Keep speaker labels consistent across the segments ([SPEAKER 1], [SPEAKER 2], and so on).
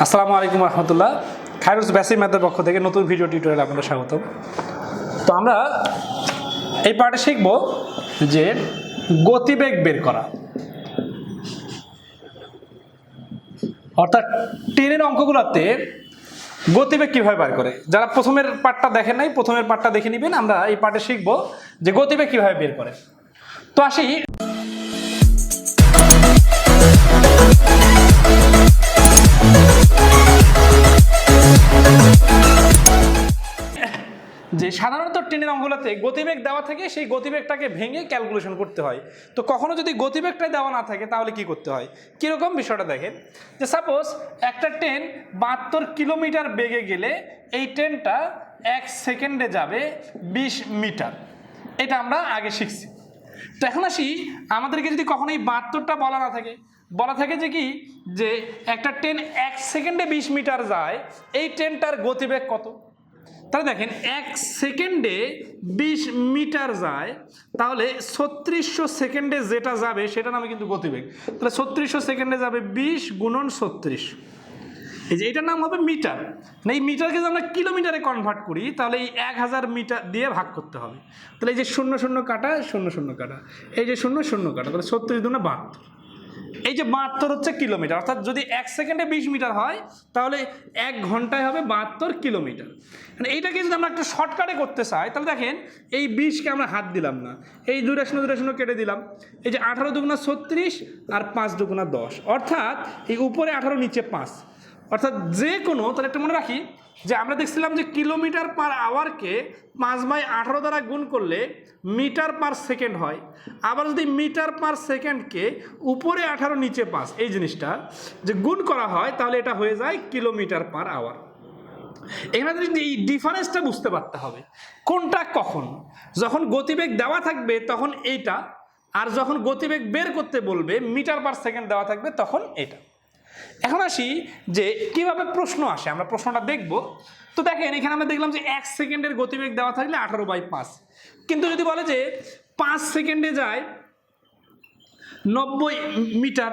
[SPEAKER 1] আসসালামু আলাইকুম রহমতুল্লাহ। খায়রুজ বেসিক ম্যাথের পক্ষ থেকে নতুন ভিডিও টিউটোরিয়ালে আপনাদের স্বাগত। তো আমরা এই পার্টে শিখব যে গতিবেগ বের করা, অর্থাৎ ট্রেনের অঙ্কগুলোতে গতিবেগ কীভাবে বের করে। যারা প্রথমের পার্টটা দেখেন নাই, প্রথমের পার্টটা দেখে নেবেন। আমরা এই পার্টে শিখব যে গতিবেগ কীভাবে বের করে। তো আসি যে সাধারণত ট্রেনের অঙ্কগুলোতে গতিবেগ দেওয়া থাকে, সেই গতিবেগটাকে ভেঙে ক্যালকুলেশন করতে হয়। তো কখনো যদি গতিবেগটাই দেওয়া না থাকে তাহলে কি করতে হয়, কীরকম বিষয়টা দেখেন। যে সাপোজ একটা ট্রেন 72 কিলোমিটার বেগে গেলে এই ট্রেনটা 1 সেকেন্ডে যাবে 20 মিটার। এটা আমরা আগে শিখছি। তো এখন আসি, আমাদেরকে যদি কখনো এই 72টা বলা না থাকে, বলা থাকে যে কি, যে একটা ট্রেন 1 সেকেন্ডে 20 মিটার যায়, এই ট্রেনটার গতিবেগ কত। তাহলে দেখেন 1 সেকেন্ডে 20 মিটার যায়, তাহলে 3600 সেকেন্ডে যেটা যাবে সেটা নামে কিন্তু গতিবেগ। তাহলে 3600 সেকেন্ডে যাবে 20 গুণন 36, এই যে এটার নাম হবে মিটার। এই মিটারকে যদি আমরা কিলোমিটারে কনভার্ট করি তাহলে এই 1000 মিটার দিয়ে ভাগ করতে হবে। তাহলে এই যে 0 0 কাটা 0 0 কাটা, এই যে 0 0 কাটা, তাহলে 36 দুগুণে 72। এই যে 72 হচ্ছে কিলোমিটার, অর্থাৎ যদি 1 সেকেন্ডে 20 মিটার হয় তাহলে 1 ঘন্টায় হবে 72 কিলোমিটার। মানে এইটাকে যদি আমরা একটা শর্টকাটে করতে চাই তাহলে দেখেন এই 20কে আমরা হাত দিলাম না, এই 2 0 কেটে দিলাম। এই যে 18 দুগুণা 36 আর 5 দুগুণা 10, অর্থাৎ এই উপরে 18 নিচে 5, অর্থাৎ যে কোনো, তাহলে একটা মনে রাখি যে আমরা দেখছিলাম যে কিলোমিটার পার আওয়ারকে 5/18 দ্বারা গুণ করলে মিটার পার সেকেন্ড হয়। আবার যদি মিটার পার সেকেন্ডকে উপরে 18 নিচে 5 এই জিনিসটা যে গুণ করা হয় তাহলে এটা হয়ে যায় কিলোমিটার পার আওয়ার। এখানে এই ডিফারেন্সটা বুঝতে পারতে হবে কোনটা কখন। যখন গতিবেগ দেওয়া থাকবে তখন এইটা, আর যখন গতিবেগ বের করতে বলবে মিটার পার সেকেন্ড দেওয়া থাকবে তখন এটা। এখন আসি যে কিভাবে প্রশ্ন আসে, আমরা প্রশ্নটা দেখব। তো দেখেন এখানে আমরা দেখলাম যে 1 সেকেন্ডের গতিবেগ দেওয়া থাকলে 18/5, কিন্তু যদি বলে যে 5 সেকেন্ডে যায় 90 মিটার,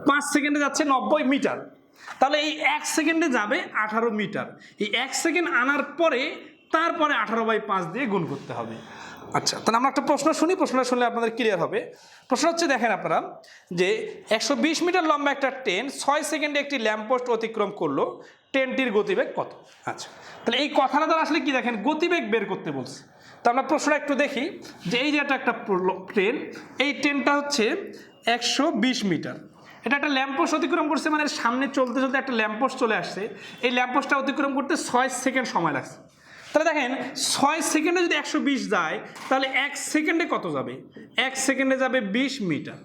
[SPEAKER 1] 5 সেকেন্ডে যাচ্ছে 90 মিটার, তাহলে এই 1 সেকেন্ডে যাবে 18 মিটার। এই 1 সেকেন্ড আনার পরে তারপরে 18/5 দিয়ে গুণ করতে হবে। আচ্ছা, তাহলে আমরা একটা প্রশ্ন শুনি, প্রশ্নটা শুনলে আপনাদের ক্লিয়ার হবে। প্রশ্ন হচ্ছে দেখেন আপনারা যে 120 মিটার লম্বা একটা ট্রেন 6 সেকেন্ডে একটি ল্যাম্পপোস্ট অতিক্রম করলো, ট্রেনটির গতিবেগ কত। আচ্ছা, তাহলে এই কথাটা দ্বারা আসলে কি দেখেন গতিবেগ বের করতে বলছে। তো আমরা প্রশ্নটা একটু দেখি যে এই যে একটা ট্রেন, এই ট্রেনটা হচ্ছে 120 মিটার, এটা একটা ল্যাম্পপোস্ট অতিক্রম করছে, মানে সামনে চলতে চলতে একটা ল্যাম্পপোস্ট চলে আসছে, এই ল্যাম্পপোস্টটা অতিক্রম করতে 6 সেকেন্ড সময় লাগছে। তাহলে দেখেন 6 সেকেন্ডে যদি 120 যায় তাহলে 1 সেকেন্ডে কত যাবে, 1 সেকেন্ডে যাবে 20 মিটার।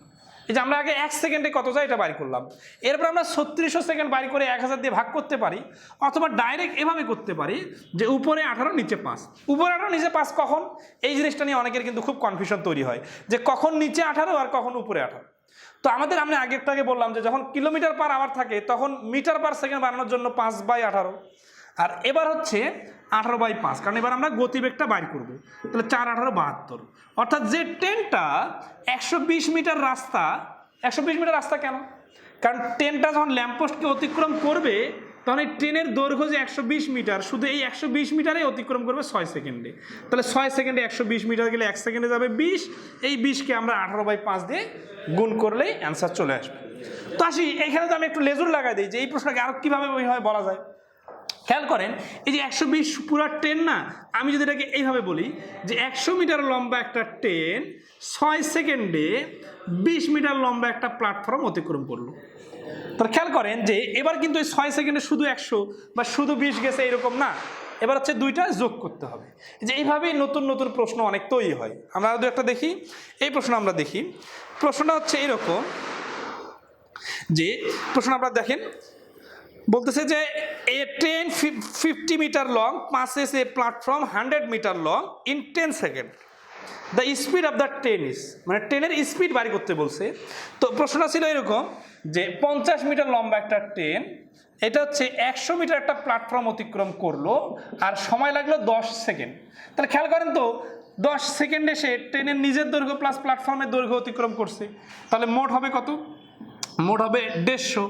[SPEAKER 1] এই যে আমরা আগে 1 সেকেন্ডে কত যায় এটা বাইর করলাম, এরপর আমরা 3600 সেকেন্ড বাইর করে 1000 দিয়ে ভাগ করতে পারি, অথবা ডাইরেক্ট এভাবে করতে পারি যে উপরে 18 নিচে 5, উপরে 18 নিচে 5 কখন, এই জিনিসটা নিয়ে অনেকের কিন্তু খুব কনফিউশন তৈরি হয় যে কখন নিচে 18 আর কখন উপরে 18। তো আমাদের আমি আগেরটাকে বললাম যে যখন কিলোমিটার পার আওয়ার থাকে তখন মিটার পার সেকেন্ড বানানোর জন্য 5/18, আর এবার হচ্ছে 18/5, কারণ এবার আমরা গতিবেগটা বাইর করব। তাহলে 4 18 72, অর্থাৎ যে ট্রেনটা 120 মিটার রাস্তা, 120 মিটার রাস্তা কেন, কারণ ট্রেনটা যখন ল্যাম্পপোস্টকে অতিক্রম করবে তখন এই ট্রেনের দৈর্ঘ্য যে 120 মিটার, শুধু এই 120 মিটারে অতিক্রম করবে 6 সেকেন্ডে। তাহলে 6 সেকেন্ডে 120 মিটার গেলে 1 সেকেন্ডে যাবে 20, এই 20কে আমরা 18/5 দিয়ে গুণ করলেই অ্যান্সার চলে আসবে। তো আসি এখানে তো আমি একটু লেজুর লাগাই দিই যে এই প্রশ্নটাকে আরও কীভাবে ওইভাবে বলা যায়। খেয়াল করেন এই যে 120 পুরো ট্রেন না, আমি যদি এটাকে এইভাবে বলি যে 100 মিটার লম্বা একটা ট্রেন 6 সেকেন্ডে 20 মিটার লম্বা একটা প্ল্যাটফর্ম অতিক্রম করলো। তাহলে খেয়াল করেন যে এবার কিন্তু এই 6 সেকেন্ডে শুধু 100 বা শুধু 20 গেছে এরকম না, এবার হচ্ছে দুইটা যোগ করতে হবে। যে এইভাবেই নতুন নতুন প্রশ্ন অনেক তৈরি হয়। আমরা দু একটা দেখি, এই প্রশ্ন আমরা দেখি। প্রশ্নটা হচ্ছে এরকম যে প্রশ্ন আপনারা দেখেন বলতেছে যে a train 50 metre long passes a platform 100 metre long in 10 second, the speed of the train is, মানে ট্রেনের স্পিড বাড়ি করতে বলছে। তো প্রশ্নটা ছিল এরকম যে 50 মিটার লম্বা একটা ট্রেন, এটা হচ্ছে 100 মিটার একটা প্ল্যাটফর্ম অতিক্রম করলো আর সময় লাগলো 10 সেকেন্ড। তাহলে খেয়াল করেন তো 10 সেকেন্ডে সে ট্রেনের নিজের দৈর্ঘ্য প্লাস প্ল্যাটফর্মের দৈর্ঘ্য অতিক্রম করছে, তাহলে মোট হবে কত, মোট হবে 150।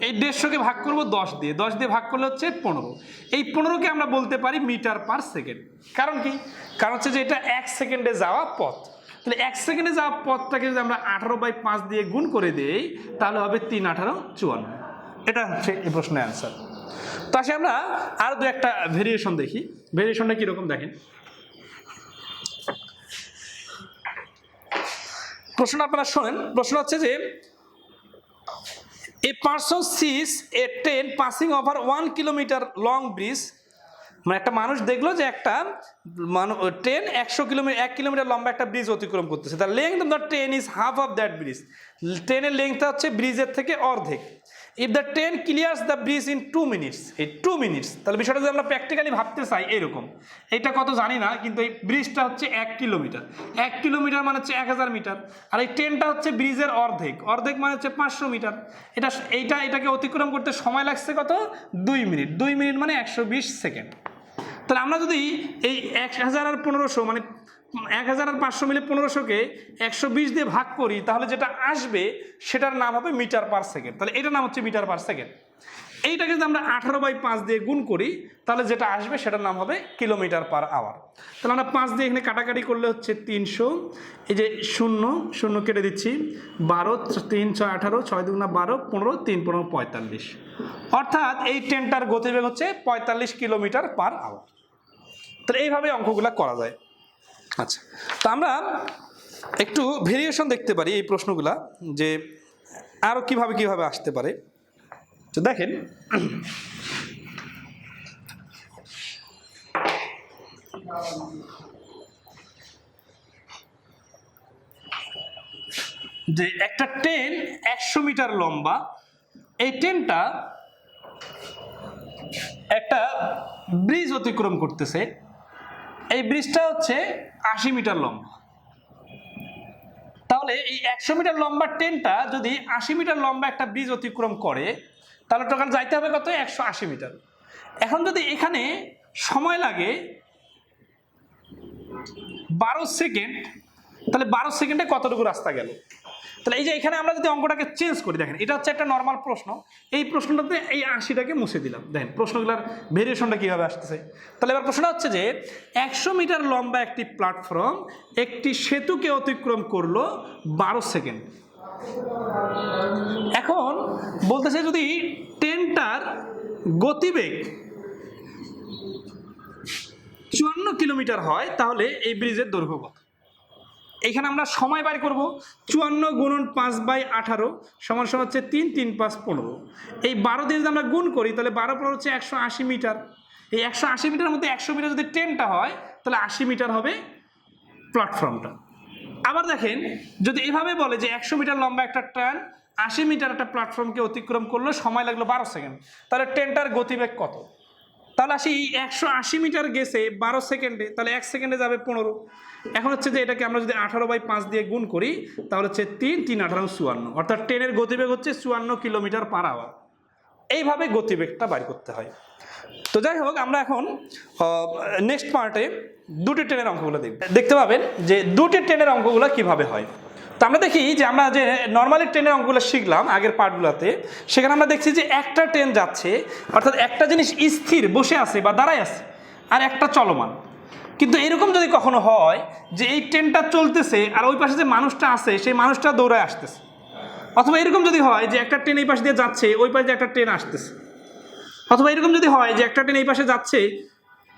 [SPEAKER 1] এই 150কে ভাগ করব 10 দিয়ে, 10 দিয়ে ভাগ করলে হচ্ছে 15। এই 15কে আমরা বলতে পারি মিটার পার সেকেন্ড। কারণ কি? কারণ হচ্ছে যে এটা 1 সেকেন্ডে যাওয়া পথ। তাহলে 1 সেকেন্ডে যাওয়া পথটাকে যদি আমরা 18/5 দিয়ে গুণ করে দিই তাহলে হবে 3 18 54। এটা হচ্ছে এই প্রশ্নের অ্যান্সার। তো আসলে আমরা আরও দু একটা ভেরিয়েশন দেখি। ভেরিয়েশনটা কীরকম দেখেন। প্রশ্ন আপনারা শোনেন। প্রশ্ন হচ্ছে যে a person sees a train passing over 1 kilometer long bridge, মানে একটা মানুষ দেখলো যে একটা ট্রেন 1 কিলোমিটার লম্বা একটা ব্রিজ অতিক্রম করতেছে। The length of the train is half of that bridge. ট্রেনের লেংথটা হচ্ছে ব্রিজের থেকে অর্ধেক। If the train ক্লিয়ার্স the bridge in 2 minutes, এই 2 মিনিটস, তাহলে বিষয়টা যদি আমরা প্র্যাকটিক্যালি ভাবতে চাই এরকম, এটা কত জানি না, কিন্তু এই ব্রিজটা হচ্ছে 1 কিলোমিটার। 1 কিলোমিটার মানে হচ্ছে 1000 মিটার, আর এই ট্রেনটা হচ্ছে ব্রিজের অর্ধেক, অর্ধেক মানে হচ্ছে 500 মিটার। এটাকে অতিক্রম করতে সময় লাগছে কত? 2 মিনিট। 2 মিনিট মানে 120 সেকেন্ড। তাহলে আমরা যদি এই 1000 আর 1500 মানে 1000 আর 500 মিলে 1500কে 120 দিয়ে ভাগ করি তাহলে যেটা আসবে সেটার নাম হবে মিটার পার সেকেন্ড। তাহলে এটার নাম হচ্ছে মিটার পার সেকেন্ড। এইটাকে যদি আমরা 18/5 দিয়ে গুণ করি তাহলে যেটা আসবে সেটার নাম হবে কিলোমিটার পার আওয়ার। তাহলে আমরা 5 দিয়ে এখানে কাটাকাটি করলে হচ্ছে 300, এই যে 0 0 কেটে দিচ্ছি, 12 3 6 18, 6 2 12, 15 3 15 45। অর্থাৎ এই ট্রেনটার গতিবেগ হচ্ছে 45 কিলোমিটার পার আওয়ার। তাহলে এইভাবে অঙ্কগুলো করা যায়। আচ্ছা, তো আমরা একটু ভেরিয়েশন দেখতে পারি এই প্রশ্নগুলা, যে আরও কিভাবে আসতে পারে। তো দেখেন, যে একটা ট্রেন 100 মিটার লম্বা, এই ট্রেনটা একটা ব্রিজ অতিক্রম করতেছে। এই ব্রিজটা হচ্ছে 80 মিটার লম্বা। তাহলে এই 100 মিটার লম্বা ট্রেনটা যদি 80 মিটার লম্বা একটা ব্রিজ অতিক্রম করে তাহলে টোটাল যাইতে হবে কত? 180 মিটার। এখন যদি এখানে সময় লাগে 12 সেকেন্ড, তাহলে 12 সেকেন্ডে কতটুকু রাস্তা গেল? তাহলে এই যে এখানে আমরা যদি অঙ্কটাকে চেঞ্জ করি, দেখেন এটা হচ্ছে একটা নর্মাল প্রশ্ন, এই প্রশ্নটাতে এই 80টাকে মুছে দিলাম। দেখেন প্রশ্নগুলোর ভেরিয়েশনটা কীভাবে আসতেছে। তাহলে এবার প্রশ্নটা হচ্ছে যে 100 মিটার লম্বা একটি প্ল্যাটফর্ম একটি সেতুকে অতিক্রম করলো 12 সেকেন্ড। এখন বলতেছে যদি ট্রেনটার গতিবেগ 54 কিলোমিটার হয় তাহলে এই ব্রিজের দৈর্ঘ্য কত? এখানে আমরা সময় বের করব। 54 গুণন 5/18 সমান সমান হচ্ছে 3 3 5 15। এই 12 দিয়ে যদি আমরা গুণ করি তাহলে 12 পর হচ্ছে 180 মিটার। এই 180 মিটারের মধ্যে 100 মিটার যদি ট্রেনটা হয় তাহলে 80 মিটার হবে প্ল্যাটফর্মটা। আবার দেখেন যদি এভাবে বলে যে 100 মিটার লম্বা একটা ট্রেন 80 মিটার একটা প্ল্যাটফর্মকে অতিক্রম করলো, সময় লাগলো 12 সেকেন্ড, তাহলে ট্রেনটার গতিবেগ কত? তাহলে আসি 180 মিটার গেছে 12 সেকেন্ডে, তাহলে 1 সেকেন্ডে যাবে 15। এখন হচ্ছে যে এটাকে আমরা যদি 18/5 দিয়ে গুণ করি তাহলে হচ্ছে 3 3 18 54, অর্থাৎ ট্রেনের গতিবেগ হচ্ছে 54 কিলোমিটার পার আওয়ার। এইভাবে গতিবেগটা বাইর করতে হয়। তো যাই হোক, আমরা এখন নেক্সট পার্টে দুটি ট্রেনের অঙ্কগুলো দেখতে পাবেন যে দুটি ট্রেনের অঙ্কগুলো কিভাবে হয়। তো আমরা দেখি যে আমরা যে নর্মালি ট্রেনের অঙ্কগুলো শিখলাম আগের পার্টগুলোতে, সেখানে আমরা দেখছি যে একটা ট্রেন যাচ্ছে, অর্থাৎ একটা জিনিস স্থির বসে আছে বা দাঁড়ায় আছে, আর একটা চলমান। কিন্তু এরকম যদি কখনো হয় যে এই ট্রেনটা চলতেছে আর ওই পাশে যে মানুষটা আছে সেই মানুষটা দৌড়ায় আসতেছে, অথবা এরকম যদি হয় যে একটা ট্রেন এই পাশে দিয়ে যাচ্ছে ওই পাশে একটা ট্রেন আসতেছে, অথবা এরকম যদি হয় যে একটা ট্রেন এই পাশে যাচ্ছে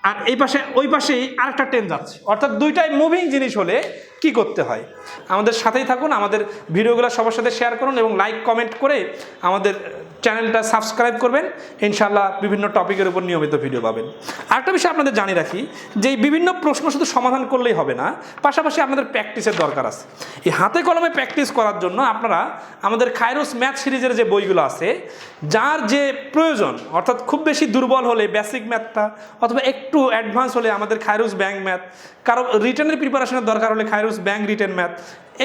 [SPEAKER 1] আর এই পাশে ওই পাশেই আরেকটা ট্রেন যাচ্ছে, অর্থাৎ দুইটাই মুভিং জিনিস হলে কি করতে হয়। আমাদের সাথেই থাকুন, আমাদের ভিডিওগুলো সবার সাথে শেয়ার করুন এবং লাইক কমেন্ট করে আমাদের চ্যানেলটা সাবস্ক্রাইব করবেন। ইনশাআল্লাহ বিভিন্ন টপিকের উপর নিয়মিত ভিডিও পাবেন। আরেকটা বিষয় আপনাদের জানিয়ে রাখি যে এই বিভিন্ন প্রশ্ন শুধু সমাধান করলেই হবে না, পাশাপাশি আপনাদের প্র্যাকটিসের দরকার আছে। এই হাতে কলমে প্র্যাকটিস করার জন্য আপনারা আমাদের খায়রুস ম্যাথ সিরিজের যে বইগুলো আছে, যার যে প্রয়োজন, অর্থাৎ খুব বেশি দুর্বল হলে বেসিক ম্যাথটা, অথবা একটু অ্যাডভান্স হলে আমাদের খায়রুস ব্যাংক ম্যাথ, কারো রিটেনের প্রিপারেশনের দরকার হলে খায়রুস ব্যাংক রিটেন ম্যাথ,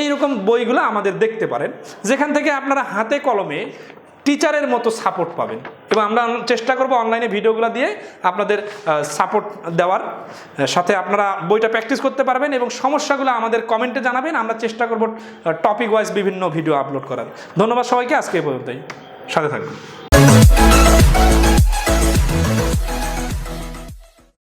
[SPEAKER 1] এইরকম বইগুলো আমাদের দেখতে পারেন, যেখান থেকে আপনারা হাতে কলমে টিচারের মতো সাপোর্ট পাবেন এবং আমরা চেষ্টা করব অনলাইনে ভিডিওগুলো দিয়ে আপনাদের সাপোর্ট দেওয়ার সাথে আপনারা বইটা প্র্যাকটিস করতে পারবেন এবং সমস্যাগুলো আমাদের কমেন্টে জানাবেন। আমরা চেষ্টা করব টপিক ওয়াইজ বিভিন্ন ভিডিও আপলোড করার। ধন্যবাদ সবাইকে, আজকে এই পর্যন্তই, সাথে থাকবেন।